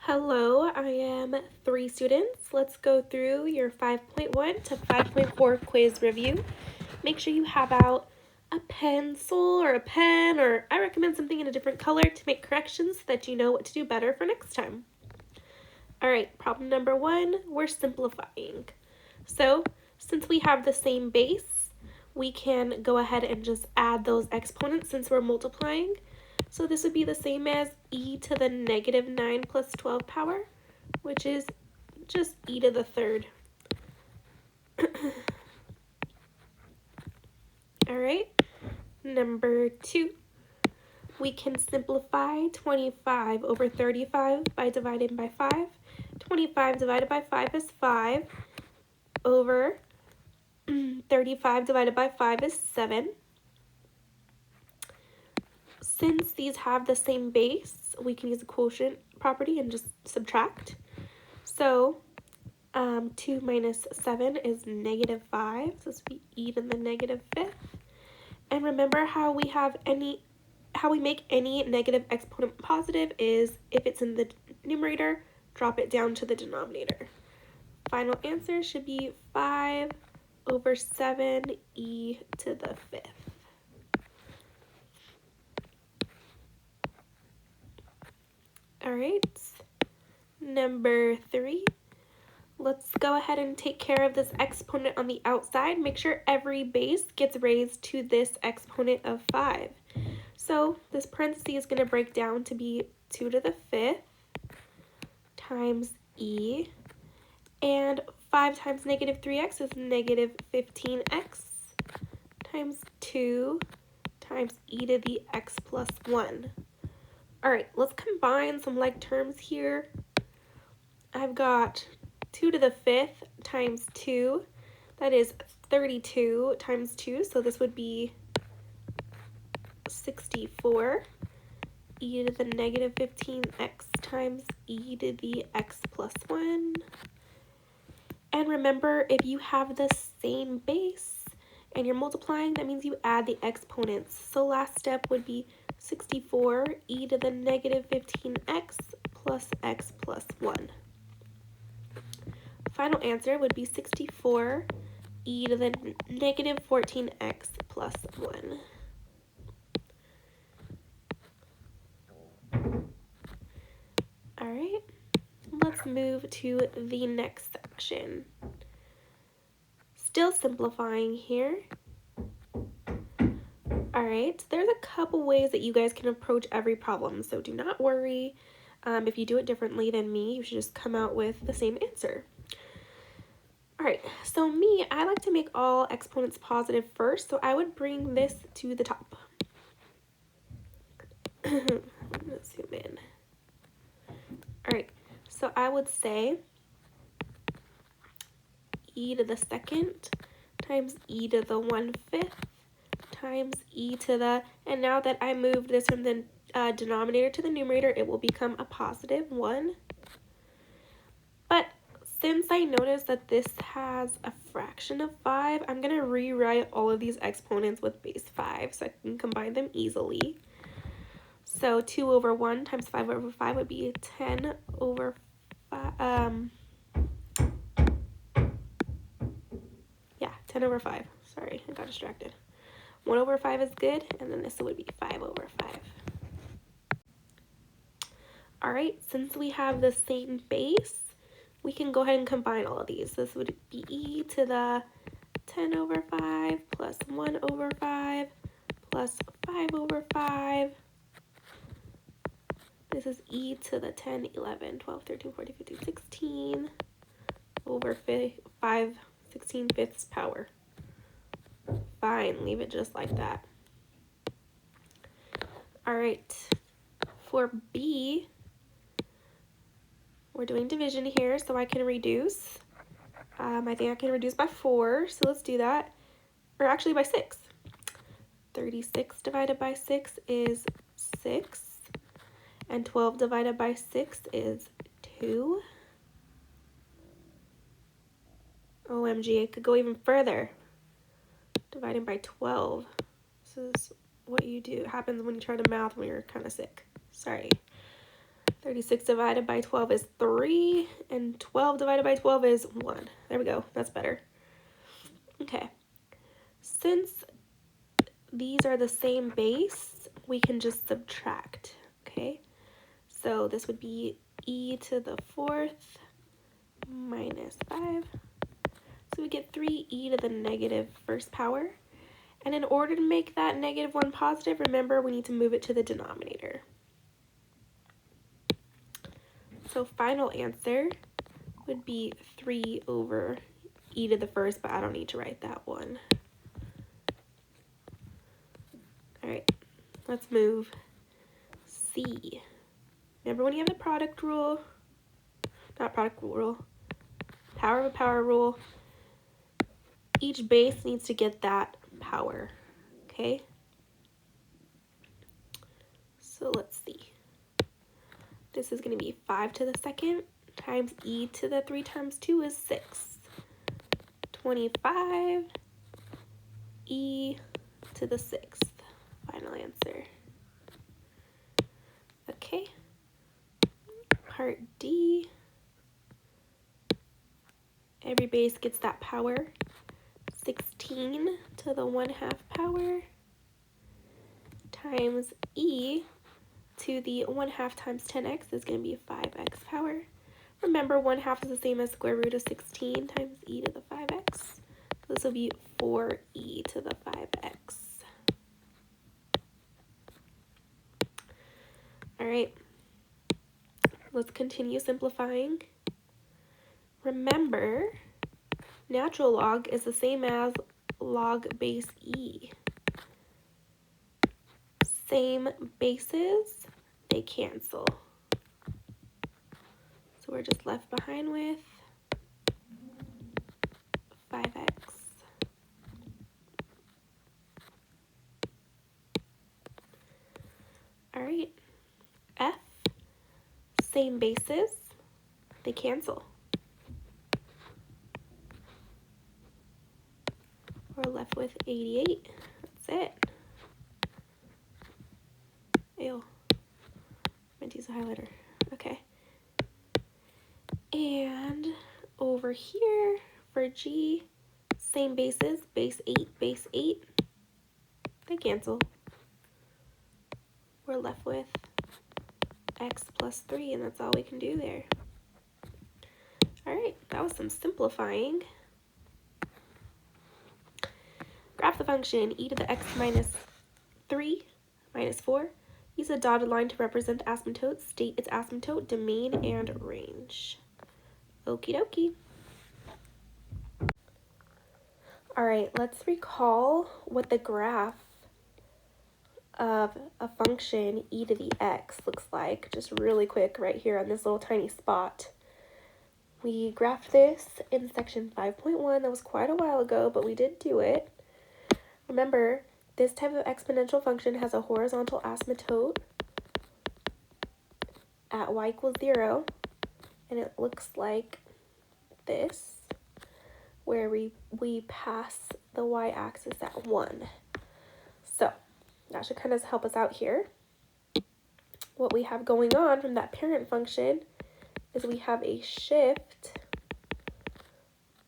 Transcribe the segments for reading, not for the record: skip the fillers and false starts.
Hello, I am 3 students. Let's go through your 5.1 to 5.4 quiz review. Make sure you have out a pencil or a pen, or I recommend something in a different color to make corrections so that you know what to do better for next time. All right, problem number 1, we're simplifying. So, since we have the same base, we can go ahead and just add those exponents since we're multiplying. So this would be the same as e to the negative 9 plus 12 power, which is just e to the third. All right, number 2. We can simplify 25 over 35 by dividing by 5. 25 divided by 5 is 5 over 35 divided by 5 is 7. Since these have the same base, we can use the quotient property and just subtract. So 2 minus 7 is negative 5, so this would be e to the negative 5th. And remember how we make any negative exponent positive is if it's in the numerator, drop it down to the denominator. Final answer should be 5 over 7 e to the 5th. All right, number 3. Let's go ahead and take care of this exponent on the outside. Make sure every base gets raised to this exponent of 5. So this parenthesis is going to break down to be 2 to the 5th times e, and 5 times negative 3x is negative 15x times 2 times e to the x plus 1. All right, let's combine some like terms here. I've got 2 to the 5th times 2, that is 32 times 2, so this would be 64, e to the negative 15x times e to the x plus 1. And remember, if you have the same base and you're multiplying, that means you add the exponents. So last step would be 64 e to the negative 15x plus x plus 1. Final answer would be 64 e to the negative 14x plus 1. All right, let's move to the next section. Still simplifying here. All right, there's a couple ways that you guys can approach every problem, so do not worry. If you do it differently than me, you should just come out with the same answer. All right, so me, I like to make all exponents positive first, so I would bring this to the top. Let's zoom in. All right, so I would say e to the second times e to the 1/5 times e to the, and now that I moved this from the denominator to the numerator, it will become a positive 1. But since I noticed that this has a fraction of 5, I'm going to rewrite all of these exponents with base 5 so I can combine them easily. So 2 over 1 times 5 over 5 would be 10 over 5. 10 over 5. Sorry, I got distracted. 1 over 5 is good, and then this would be 5 over 5. All right, since we have the same base, we can go ahead and combine all of these. This would be e to the 10 over 5 plus 1 over 5 plus 5 over 5. This is e to the 10, 11, 12, 13, 14, 15, 16 over 5, 16 fifths power. Fine, leave it just like that. All right, for B, we're doing division here, so I can reduce. I think I can reduce by 4, so let's do that. Or actually by 6. 36 divided by 6 is 6. And 12 divided by 6 is 2. OMG, it could go even further. Dividing by 12. This is what you do. It happens when you try to math when you're kind of sick. Sorry. 36 divided by 12 is 3, and 12 divided by 12 is 1. There we go. That's better. Okay. Since these are the same base, we can just subtract, okay? So this would be e to the 4th minus 5. So we get 3e to the negative first power. And in order to make that negative 1 positive, remember we need to move it to the denominator. So final answer would be 3 over e to the first, but I don't need to write that one. All right, let's move C. Remember when you have the product rule, not product rule, power of a power rule, each base needs to get that power, okay? So let's see. This is going to be 5 to the second times e to the 3 times 2 is 6. 25 e to the 6th. Final answer. Okay. Part D. Every base gets that power. 16 to the 1/2 power times e to the 1/2 times 10x is going to be 5x power. Remember, 1/2 is the same as square root of 16 times e to the 5x. So this will be 4e to the 5x. All right, let's continue simplifying. Remember, natural log is the same as log base e. Same bases, they cancel. So we're just left behind with 5x. All right, F, same bases, they cancel. We're left with 88. That's it. Ew. Meant to use a highlighter. Okay. And over here for G, same bases, base 8, they cancel. We're left with x plus 3, and that's all we can do there. All right, that was some simplifying. Graph the function e to the x minus 3 minus 4. Use a dotted line to represent the asymptote. State its asymptote, domain, and range. Okie dokie. All right, let's recall what the graph of a function e to the x looks like, just really quick right here on this little tiny spot. We graphed this in section 5.1. That was quite a while ago, but we did do it. Remember, this type of exponential function has a horizontal asymptote at y equals 0, and it looks like this, where we pass the y-axis at 1. So that should kind of help us out here. What we have going on from that parent function is we have a shift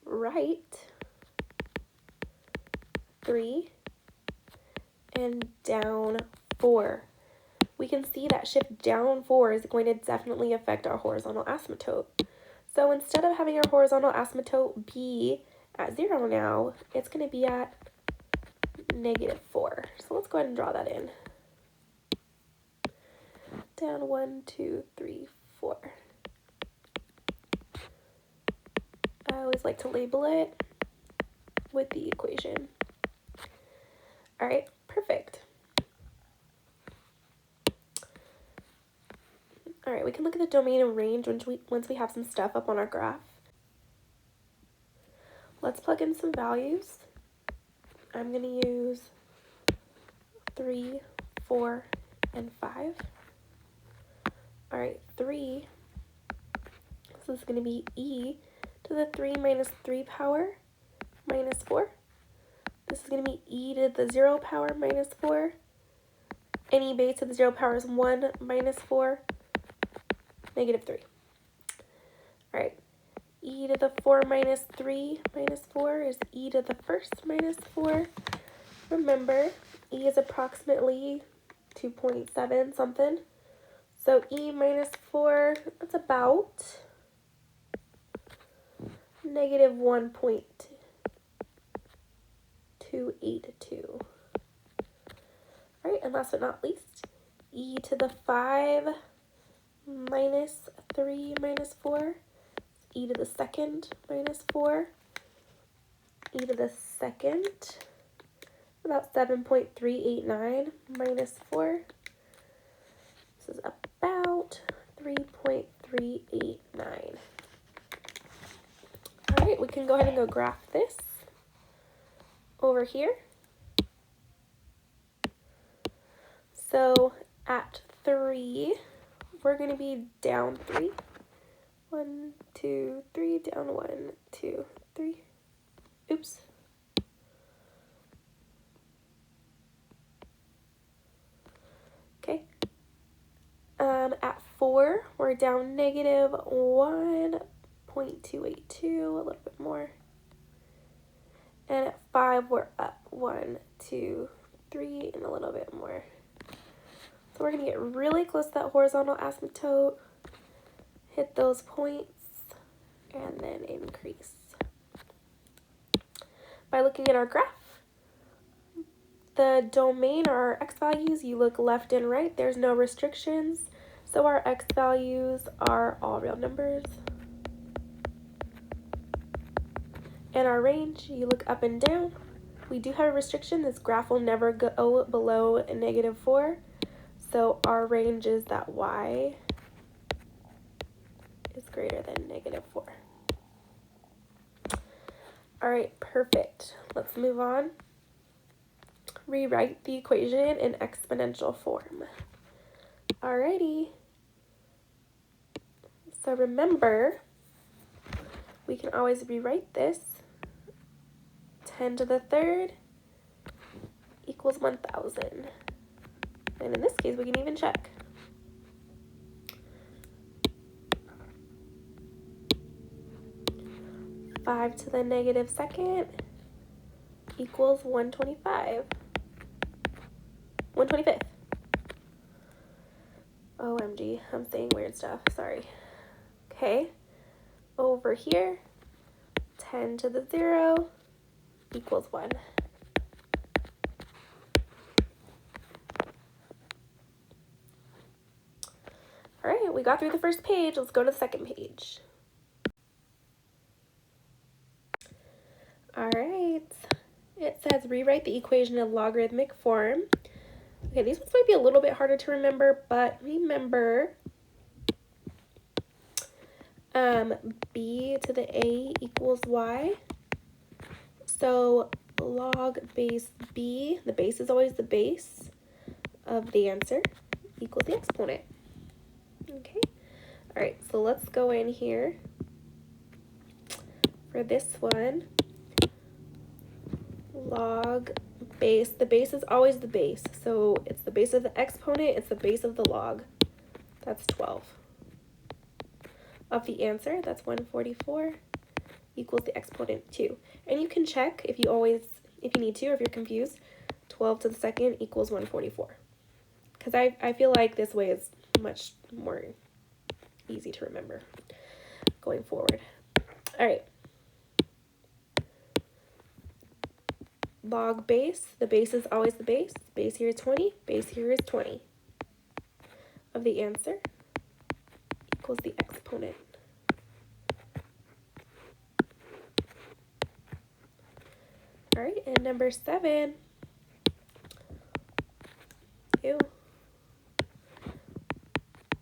right 3 and down 4. We can see that shift down 4 is going to definitely affect our horizontal asymptote. So instead of having our horizontal asymptote be at 0 now, it's going to be at -4. So let's go ahead and draw that in. Down 1, 2, 3, 4. I always like to label it with the equation. All right, perfect. All right, we can look at the domain and range once we have some stuff up on our graph. Let's plug in some values. I'm going to use 3, 4, and 5. All right, 3, this is going to be e to the 3 minus 3 power minus 4. This is going to be e to the 0 power minus 4. Any base to the 0 power is 1 minus 4. negative 3. All right, e to the 4 minus 3 minus 4 is e to the first minus 4. Remember, e is approximately 2.7 something. So e minus 4, that's about negative 1.282. All right, and last but not least, e to the 5 minus 3 minus 4, e to the second minus 4, e to the second, about 7.389 minus 4. This is about 3.389. All right, we can go ahead and go graph this over here. So at 3, we're going to be down 3. 1, 2, 3, down 1, 2, 3. Oops. Okay. At 4, we're down negative 1.282, a little bit more. And at 5, we're up 1, 2, 3, and a little bit more. So we're going to get really close to that horizontal asymptote, hit those points, and then increase. By looking at our graph, the domain or our x values, you look left and right. There's no restrictions. So our x values are all real numbers. And our range, you look up and down. We do have a restriction. This graph will never go below negative 4. So our range is that y is greater than negative 4. All right, perfect. Let's move on. Rewrite the equation in exponential form. Alrighty. So remember, we can always rewrite this. 10 to the third equals 1,000. And in this case, we can even check. Five to the negative second equals 125. 125th. OMG, I'm saying weird stuff, sorry. Okay, over here, 10 to the 0 equals 1. All right, we got through the first page. Let's go to the second page. All right, it says rewrite the equation in logarithmic form. Okay, these ones might be a little bit harder to remember, but remember b to the a equals y. So log base b, the base is always the base of the answer, equals the exponent. Okay, all right, so let's go in here for this one. Log base, the base is always the base, so it's the base of the exponent, it's the base of the log. That's 12. Of the answer, that's 144, equals the exponent 2. And you can check if you need to, or if you're confused, 12 to the second equals 144. Because I feel like this way is much more easy to remember going forward. All right. Log base, the base is always the base. Base here is 20, base here is 20. Of the answer equals the exponent. All right, and number 7.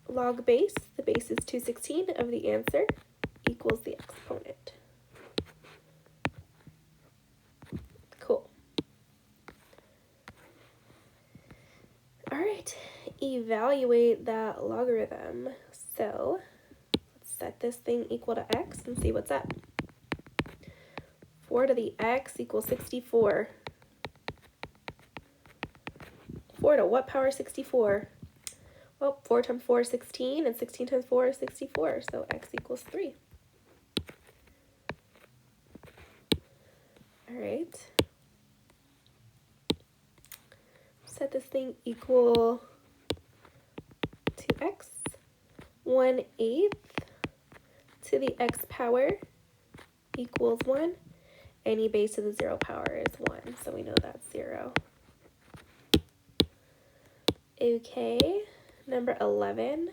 Log base, the base is 216 of the answer equals the exponent. Cool. All right, evaluate that logarithm. So let's set this thing equal to x and see what's up. 4 to the x equals 64. 4 to what power 64? Well, 4 times 4 is 16, and 16 times 4 is 64, so x equals 3. All right. Set this thing equal to x. 1/8 to the x power equals 1. Any base to the 0 power is 1, so we know that's 0. Okay, number 11,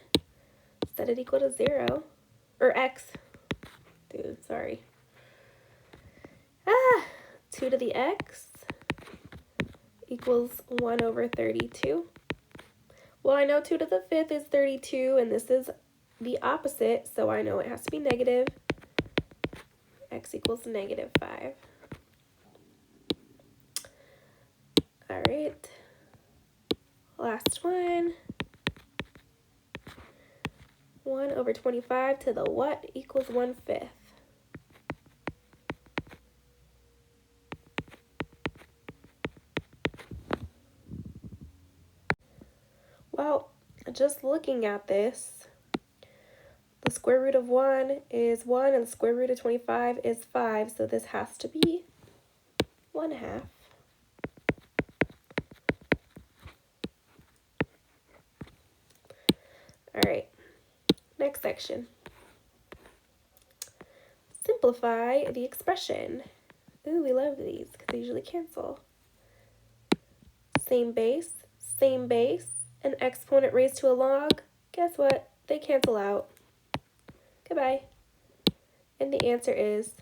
set it equal to 0, or x, dude, sorry. 2 to the x equals 1 over 32. Well, I know 2 to the 5th is 32, and this is the opposite, so I know it has to be negative. X equals -5. All right, last one. 1 over 25 to the what equals 1/5. Well, just looking at this, the square root of 1 is 1 and the square root of 25 is 5, so this has to be 1/2. All right, next section. Simplify the expression. Ooh, we love these because they usually cancel. Same base, an exponent raised to a log. Guess what? They cancel out. Goodbye. And the answer is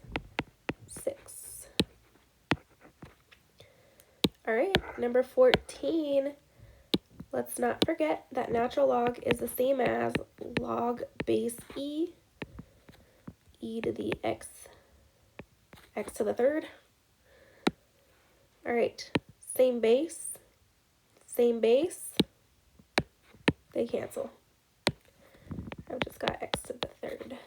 6. All right, number 14. Let's not forget that natural log is the same as log base e to the x to the 3rd. All right, same base, they cancel. I've just got x to the 3rd.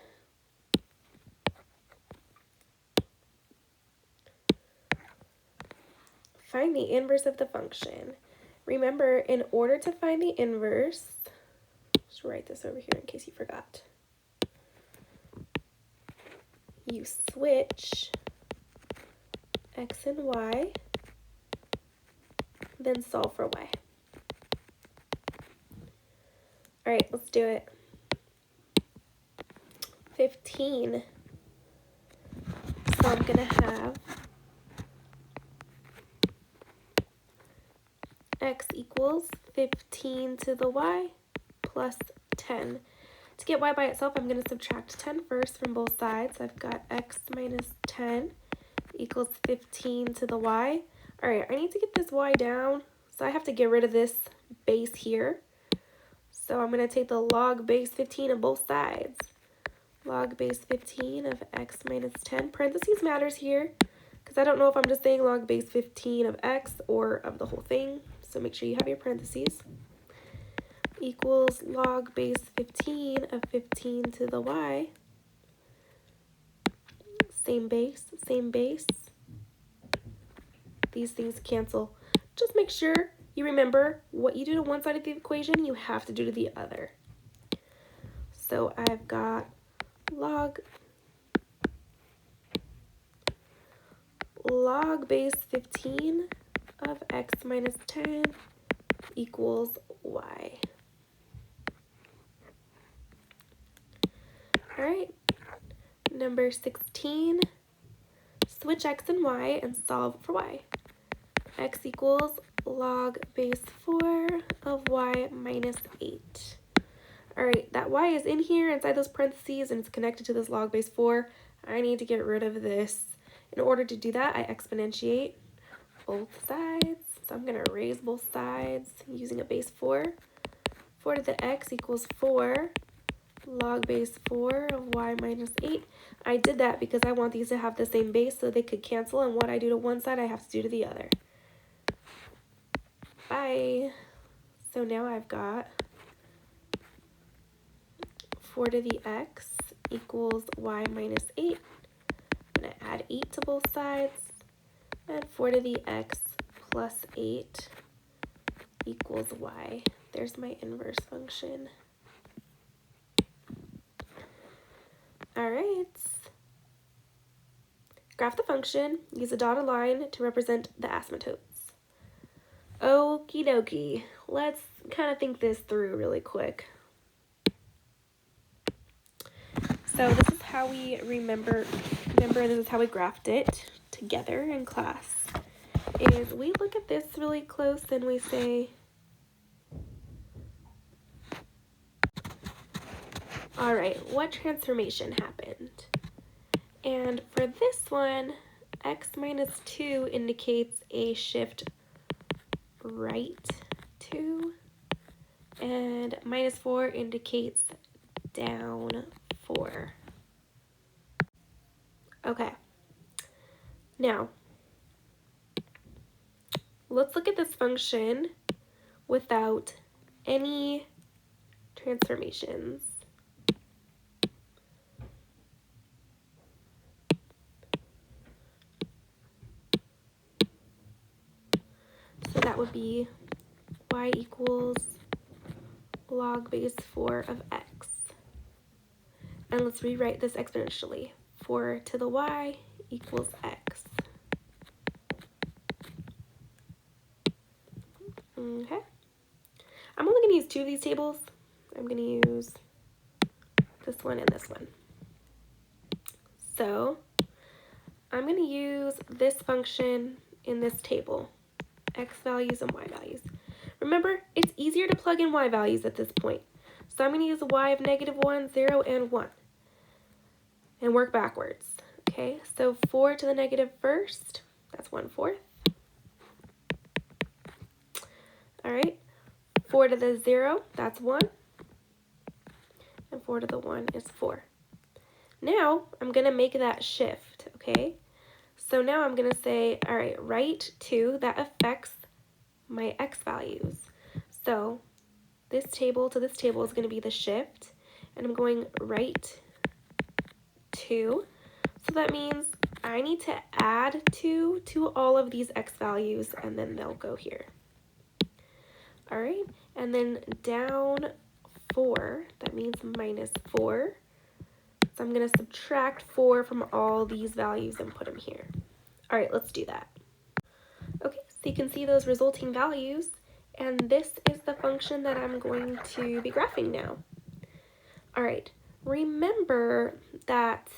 Find the inverse of the function. Remember, in order to find the inverse, just write this over here in case you forgot. You switch x and y, then solve for y. All right, let's do it. 15. So I'm going to have x equals 15 to the y plus 10. To get y by itself, I'm going to subtract 10 first from both sides. I've got x minus 10 equals 15 to the y. All right, I need to get this y down, so I have to get rid of this base here. So I'm going to take the log base 15 of both sides. Log base 15 of x minus 10. Parentheses matters here, because I don't know if I'm just saying log base 15 of x or of the whole thing. So make sure you have your parentheses. Equals log base 15 of 15 to the y. Same base. These things cancel. Just make sure you remember what you do to one side of the equation, you have to do to the other. So I've got log base 15 of x minus 10 equals y. All right, number 16, switch x and y and solve for y. X equals log base 4 of y minus 8. All right, that y is in here inside those parentheses and it's connected to this log base 4. I need to get rid of this. In order to do that, I exponentiate both sides. So I'm going to raise both sides using a base 4. 4 to the x equals 4 log base 4 of y minus 8. I did that because I want these to have the same base so they could cancel, and what I do to one side, I have to do to the other. Bye. So now I've got 4 to the x equals y minus 8. I'm going to add 8 to both sides, and 4 to the x plus 8 equals y. there's my inverse function. All right. Graph the function. Use a dotted line to represent the asymptotes. Okie dokie. Let's kind of think this through really quick. So this is how we remember this is how we graphed it together in class. Is we look at this really close and we say, all right, what transformation happened? And for this one, x minus 2 indicates a shift right 2, and minus 4 indicates down 4. Okay, now let's look at this function without any transformations. So that would be y equals log base 4 of x. And let's rewrite this exponentially. 4 to the y equals x. Okay. I'm only going to use 2 of these tables. I'm going to use this one and this one. So I'm going to use this function in this table, x values and y values. Remember, it's easier to plug in y values at this point. So I'm going to use a y of -1, 0, and 1 and work backwards. Okay, so 4 to the negative first, that's 1/4. All right, 4 to the 0, that's 1. And 4 to the 1 is 4. Now I'm going to make that shift, okay? So now I'm going to say, all right, right 2, that affects my x values. So this table to this table is going to be the shift, and I'm going right 2. So that means I need to add 2 to all of these x values, and then they'll go here. All right, and then down 4, that means minus 4. So I'm going to subtract 4 from all these values and put them here. All right, let's do that. Okay, so you can see those resulting values, and this is the function that I'm going to be graphing now. All right, remember that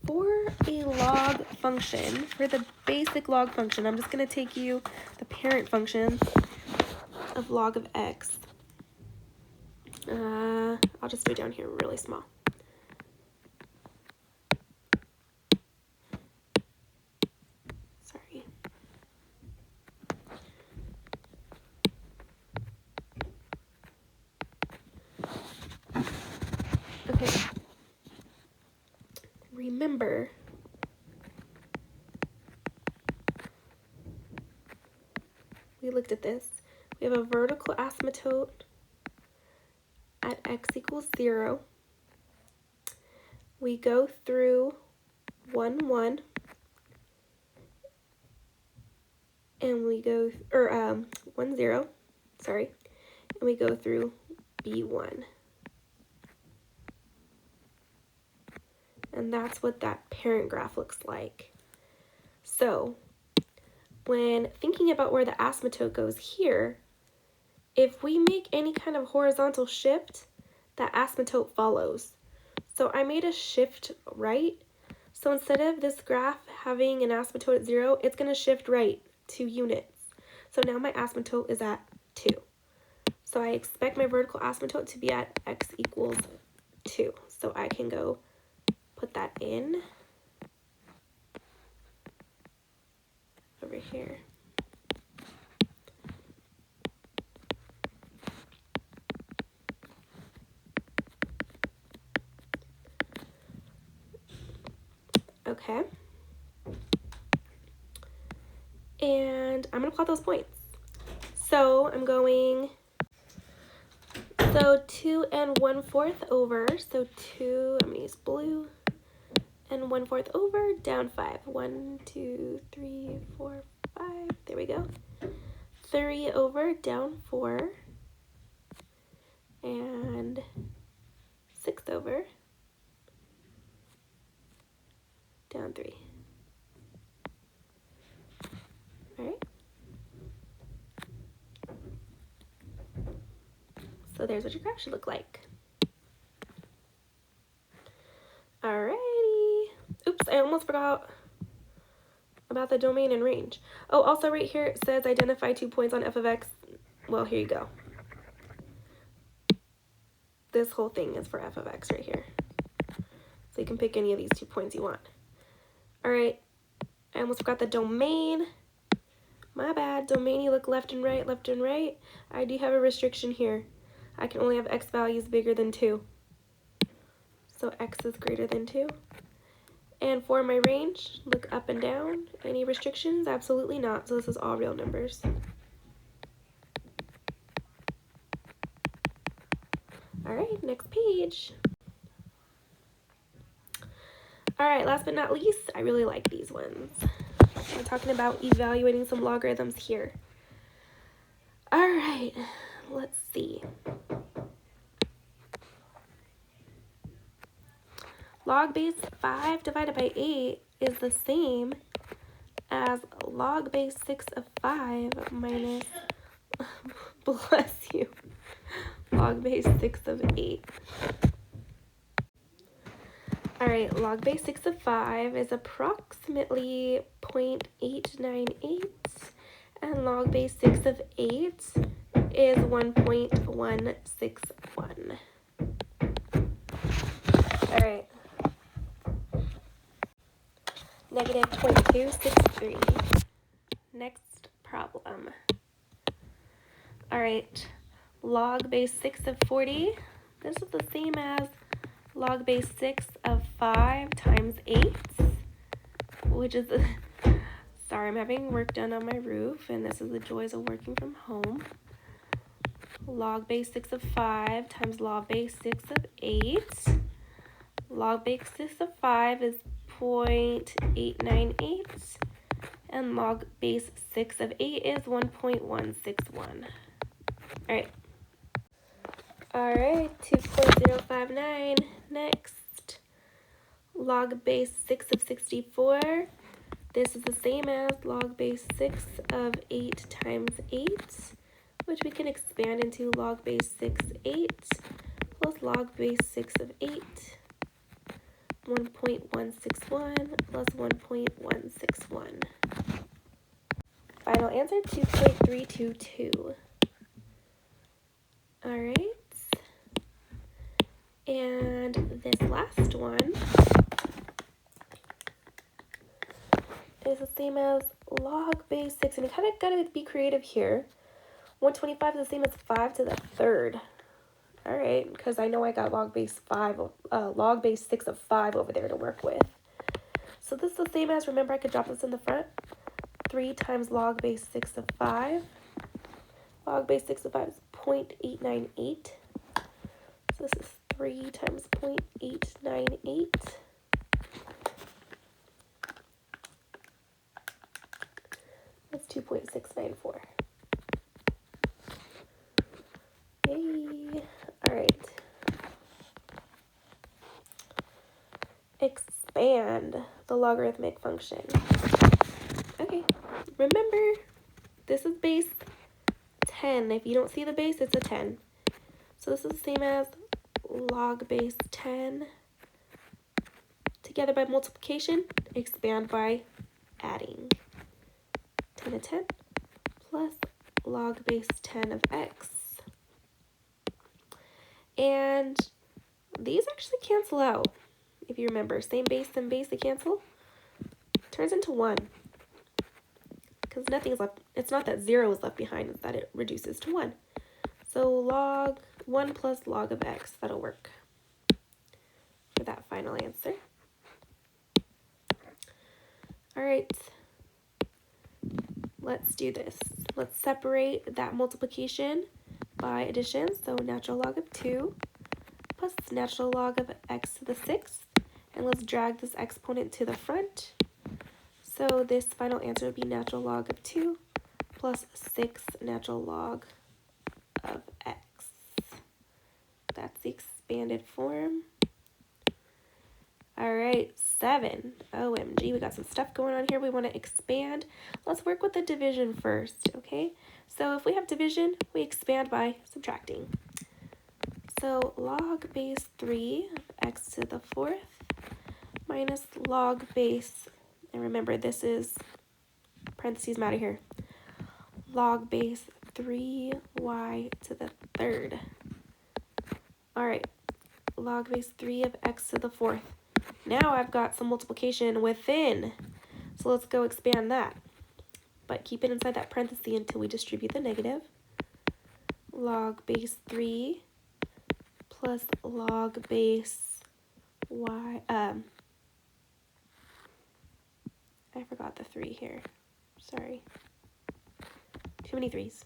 for a log function, for the basic log function, I'm just going to take you the parent function of log of x. I'll just do it down here really small. Sorry. Okay. Remember, we looked at this. We have a vertical asymptote at x equals 0. We go through 1, 1, and we go, 1, 0, sorry, and we go through B1. And that's what that parent graph looks like. So when thinking about where the asymptote goes here, if we make any kind of horizontal shift, that asymptote follows. So I made a shift right. So instead of this graph having an asymptote at 0, it's going to shift right 2 units. So now my asymptote is at 2. So I expect my vertical asymptote to be at x equals 2. So I can go put that in over here. Okay. And I'm going to plot those points. So I'm going, so 2 and 1/4 over, so 2, I'm going to use blue, and 1/4 over, down 5. 1, 2, 3, 4, 5, there we go. 3 over, down 4, and 6 over down 3. All right. So there's what your graph should look like. Alrighty. Oops, I almost forgot about the domain and range. Oh, also right here it says identify 2 points on f of x. Well, here you go. This whole thing is for f of x right here. So you can pick any of these 2 points you want. All right, I almost forgot the domain. My bad. Domain, you look left and right, left and right. I do have a restriction here. I can only have x values bigger than 2. So x is greater than 2. And for my range, look up and down. Any restrictions? Absolutely not. So this is all real numbers. All right, next page. All right, last but not least, I really like these ones. We're talking about evaluating some logarithms here. All right, let's see. Log base 5 divided by 8 is the same as log base 6 of 5 minus, bless you, log base 6 of 8. All right, log base 6 of 5 is approximately 0.898, and log base 6 of 8 is 1.161. All right. Negative 0.263. Next problem. All right, log base 6 of 40. This is the same as log base 6 of 5 times 8, which is, sorry, I'm having work done on my roof, and this is the joys of working from home. Log base 6 of 5 times log base 6 of 8. Log base 6 of 5 is 0.898, and log base 6 of 8 is 1.161. All right, 2.059. Next, log base 6 of 64. This is the same as log base 6 of 8 times 8, which we can expand into log base 6 8 plus log base 6 of 8. 1.161 plus 1.161. Final answer, 2.322. All right. And this last one is the same as log base 6. And you kind of got to be creative here. 125 is the same as 5 to the third. All right, because I know I got log base 6 of 5 over there to work with. So this is the same as, remember I could drop this in the front. 3 times log base 6 of 5. Log base 6 of 5 is 0.898. So this is 3 times 0.898. That's 2.694. Yay. All right. Expand the logarithmic function. Okay, remember, this is base 10. If you don't see the base, it's a 10. So this is the same as log base 10 together by multiplication, expand by adding. 10 to 10 plus log base 10 of x. And these actually cancel out. If you remember, same base and base, they cancel. Turns into 1. Because nothing is left. It's not that 0 is left behind, it's that it reduces to 1. So log 1 plus log of x, that'll work for that final answer. All right, let's do this. Let's separate that multiplication by addition. So natural log of 2 plus natural log of x to the 6th. And let's drag this exponent to the front. So this final answer would be natural log of 2 plus 6 natural log of x. that's the expanded form. All right, 7. OMG, we got some stuff going on here we want to expand. Let's work with the division first, okay? So if we have division, we expand by subtracting. So log base 3 of x to the 4th minus log base, and remember this is parentheses out of here, log base 3y to the 3rd. All right, log base 3 of x to the 4th. Now I've got some multiplication within, so let's go expand that. But keep it inside that parenthesis until we distribute the negative. Log base 3 plus log base y, I forgot the 3 here. Sorry. Too many 3's.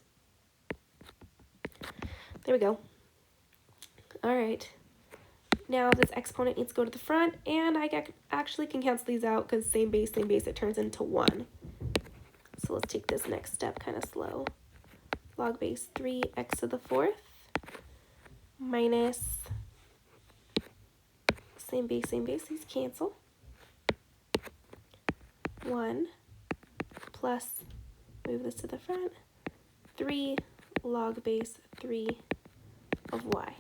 There we go. All right. Now this exponent needs to go to the front, and I actually can cancel these out because same base, it turns into 1. So let's take this next step kind of slow. Log base 3x to the 4th minus same base, these cancel. 1 plus, move this to the front, 3 log base 3 of y.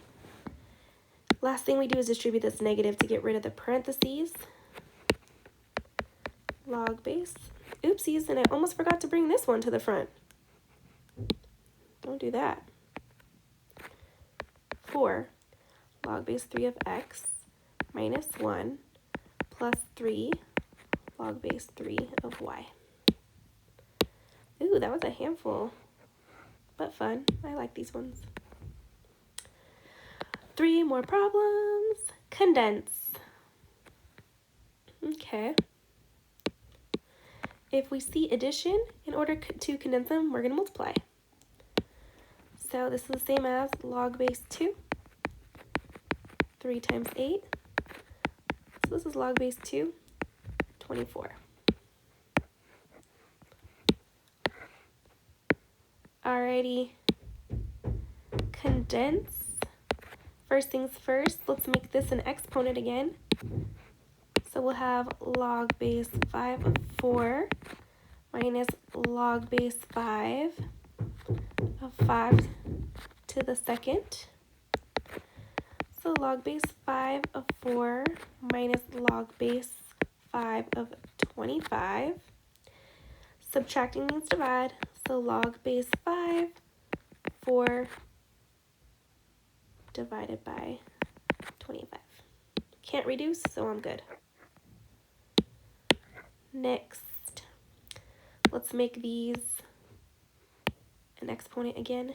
Last thing we do is distribute this negative to get rid of the parentheses. Log base, oopsies, and I almost forgot to bring this one to the front. Don't do that. 4 log base 3 of x minus 1 plus 3 log base 3 of y. Ooh, that was a handful, but fun. I like these ones. 3 more problems. Condense. Okay. If we see addition, in order to condense them, we're going to multiply. So this is the same as log base 2. 3 times 8. So this is log base 2, 24. Alrighty. Condense. First things first, let's make this an exponent again. So we'll have log base 5 of 4 minus log base 5 of 5 to the 2nd. So log base 5 of 4 minus log base 5 of 25. Subtracting means divide. So log base 5, 4 divided by 25. Can't reduce, so I'm good. Next, let's make these an exponent again.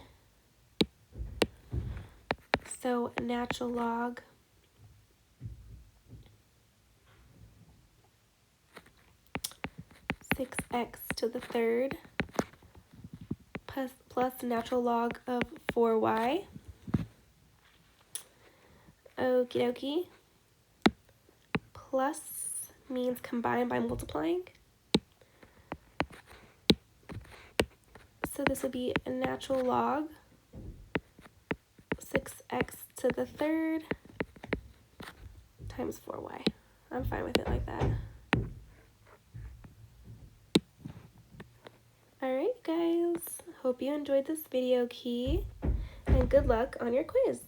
So natural log (6x to the 3rd) plus natural log of 4y. Okie dokie. Plus means combine by multiplying. So this would be a natural log 6x to the 3rd times 4y. I'm fine with it like that. Alright guys, hope you enjoyed this video key, and good luck on your quiz.